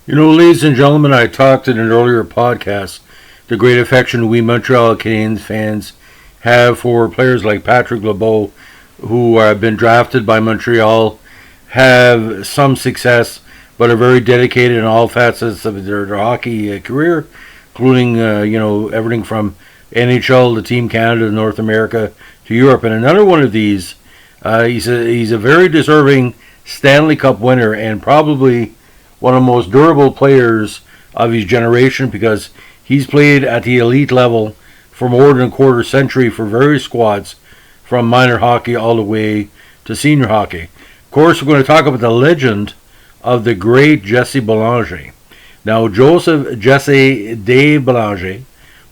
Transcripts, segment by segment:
Ladies and gentlemen, I talked in an earlier podcast the great affection we Montreal Canadiens fans have for players like Patrick LeBeau, who have been drafted by Montreal, have some success, but are very dedicated in all facets of their hockey career, including everything from NHL to Team Canada to North America to Europe. And another one of these, he's a very deserving Stanley Cup winner and probably one of the most durable players of his generation because he's played at the elite level for more than a quarter century for various squads, from minor hockey all the way to senior hockey. Of course, we're going to talk about the legend of the great Jesse Belanger. Now, Joseph Jesse de Belanger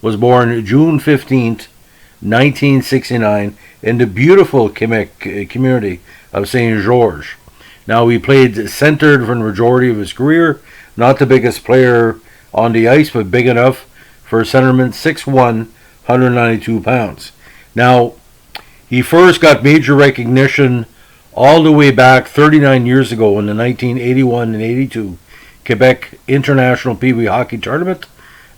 was born June 15th, 1969, in the beautiful Quebec community of Saint Georges. Now, he played centered for the majority of his career, not the biggest player on the ice, but big enough for a centerman, 6'1", 192 pounds. Now, he first got major recognition all the way back 39 years ago in the 1981 and 82 Quebec International Pee Wee Hockey Tournament,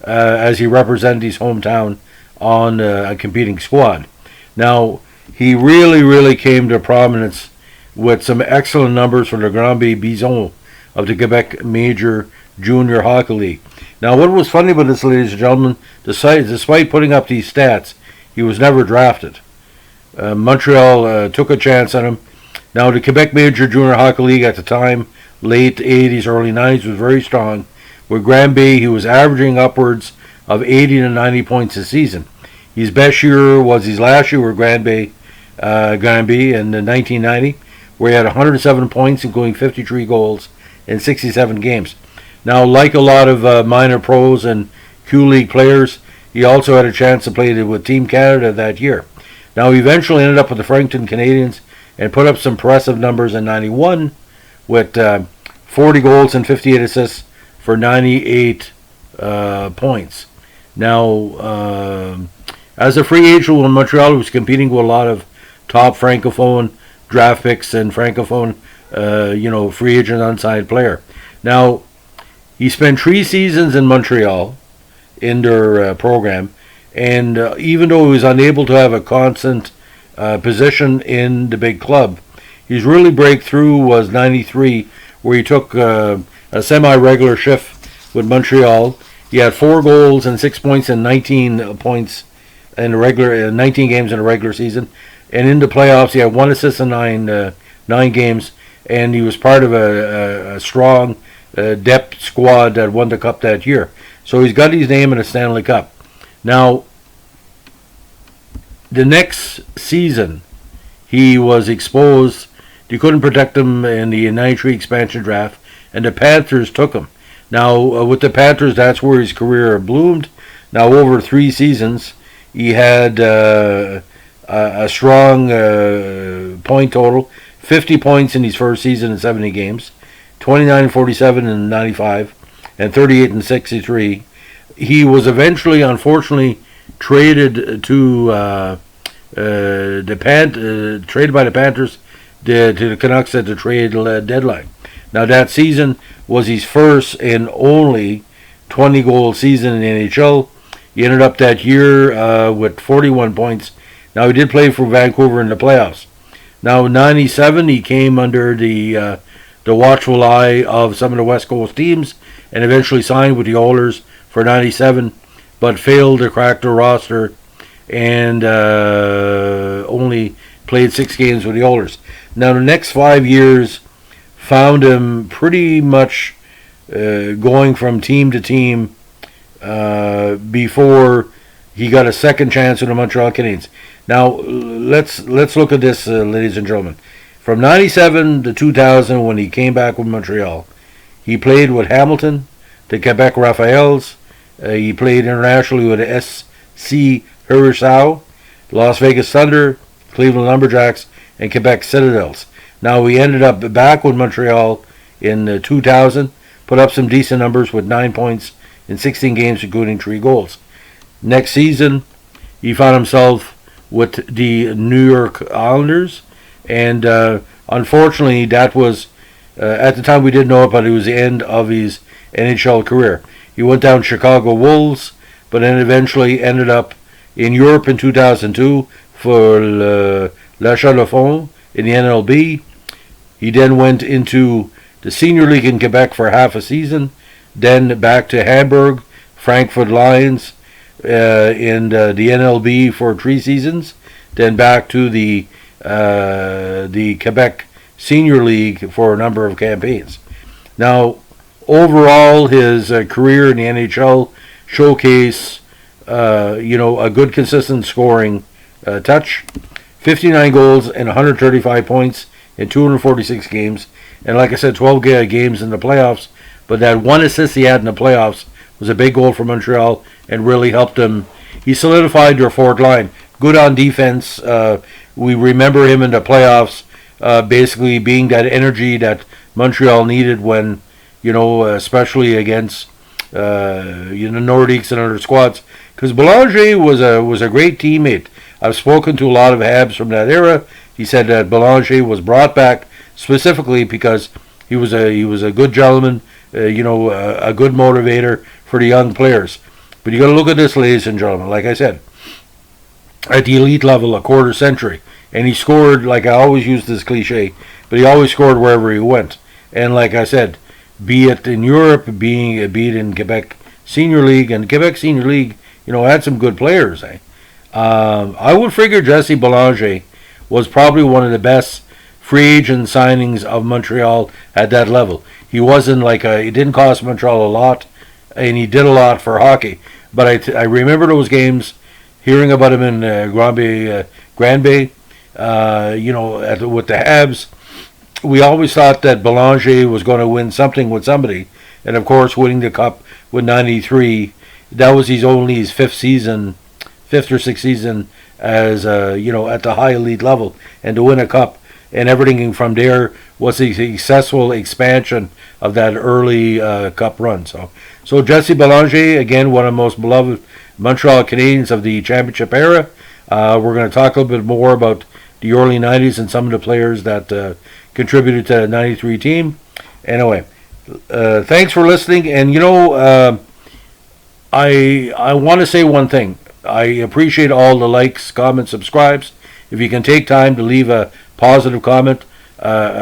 as he represented his hometown on a competing squad. Now, he really came to prominence with some excellent numbers for the Granby Bison of the Quebec Major Junior Hockey League. Now, what was funny about this, ladies and gentlemen, despite putting up these stats, he was never drafted. Montreal took a chance on him. Now, the Quebec Major Junior Hockey League at the time, late 80s, early 90s, was very strong. With Granby, he was averaging upwards of 80 to 90 points a season. His best year was his last year with Granby in 1990, where he had 107 points, including 53 goals in 67 games. Now, like a lot of minor pros and Q League players, he also had a chance to play with Team Canada that year. Now, he eventually ended up with the Fredericton Canadiens and put up some impressive numbers in 91 with 40 goals and 58 assists for 98 points. Now, as a free agent in Montreal, he was competing with a lot of top Francophone draft picks and Francophone, free agent unsigned player. Now, he spent 3 seasons in Montreal in their program, and even though he was unable to have a constant position in the big club, his really breakthrough was 93, where he took a semi-regular shift with Montreal. He had 4 goals and 6 points and 19 points in the regular 19 games in the regular season. And in the playoffs, he had 1 assist in 9 games, and he was part of a strong depth squad that won the cup that year. So he's got his name in the Stanley Cup. Now, the next season, he was exposed. They couldn't protect him in the 93 expansion draft, and the Panthers took him. Now, with the Panthers, that's where his career bloomed. Now, over 3 seasons, he had a strong point total, 50 points in his first season in 70 games, 29 and 47 in 95, and 38 and 63. He was eventually, unfortunately, traded to traded by the Panthers to the Canucks at the trade deadline. Now, that season was his first and only 20-goal season in the NHL. He ended up that year with 41 points. Now, he did play for Vancouver in the playoffs. Now, in 97, he came under the watchful eye of some of the West Coast teams and eventually signed with the Oilers for 97, but failed to crack the roster and only played 6 games with the Oilers. Now, the next 5 years found him pretty much going from team to team before he got a second chance with the Montreal Canadiens. Now, let's look at this, ladies and gentlemen. From 97 to 2000, when he came back with Montreal, he played with Hamilton, the Quebec Raphaels. He played internationally with the SC Curaçao, Las Vegas Thunder, Cleveland Lumberjacks, and Quebec Citadels. Now, he ended up back with Montreal in 2000, put up some decent numbers with 9 points in 16 games, including 3 goals. Next season, he found himself with the New York Islanders, and unfortunately, that was At the time, we didn't know it, but it was the end of his NHL career. He went down to Chicago Wolves, but then eventually ended up in Europe in 2002 for La Chaux-de-Fonds in the NLB. He then went into the Senior League in Quebec for half a season, then back to Hamburg, Frankfurt Lions in the NLB for 3 seasons, then back to the Quebec Senior League for a number of campaigns. Now, overall, his career in the NHL showcase, a good consistent scoring touch. 59 goals and 135 points in 246 games. And like I said, 12 games in the playoffs. But that one assist he had in the playoffs was a big goal for Montreal and really helped him. He solidified their fourth line. Good on defense. We remember him in the playoffs basically being that energy that Montreal needed when, especially against Nordiques and other squads. Because Belanger was a great teammate. I've spoken to a lot of Habs from that era. He said that Belanger was brought back specifically because he was a good gentleman, a good motivator for the young players. But you got to look at this, ladies and gentlemen. Like I said, at the elite level, a quarter century, and he scored. Like I always use this cliche, but he always scored wherever he went. And like I said, be it in Europe, be it in Quebec Senior League, and Quebec Senior League, had some good players. I would figure Jesse Belanger was probably one of the best free agent signings of Montreal at that level. He wasn't it didn't cost Montreal a lot, and he did a lot for hockey. But I remember those games, hearing about him in Granby, with the Habs. We always thought that Belanger was going to win something with somebody, and of course, winning the cup with '93, that was his fifth or sixth season as at the high elite level, and to win a cup and everything from there was a successful expansion of that early cup run. So Jesse Belanger, again, one of the most beloved Montreal Canadiens of the championship era. We're going to talk a little bit more about the early 90s and some of the players that contributed to the 93 team. Anyway, thanks for listening. And I want to say one thing. I appreciate all the likes, comments, subscribes. If you can take time to leave a positive comment,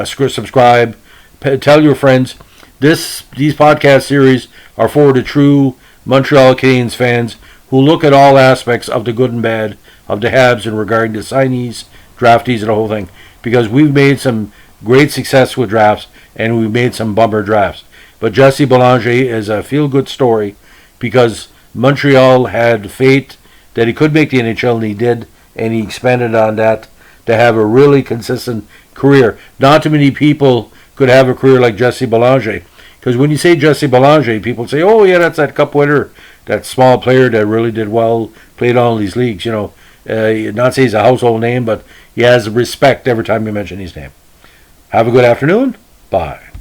subscribe, tell your friends. These podcast series are for the true Montreal Canadiens fans who look at all aspects of the good and bad of the Habs in regarding to signees, draftees, and the whole thing. Because we've made some great success with drafts, and we've made some bummer drafts. But Jesse Belanger is a feel-good story because Montreal had faith that he could make the NHL, and he did, and he expanded on that to have a really consistent career. Not too many people could have a career like Jesse Belanger. Because when you say Jesse Belanger, people say, oh yeah, that's that cup winner, that small player that really did well, played all these leagues, not say he's a household name, but he has respect every time you mention his name. Have a good afternoon. Bye.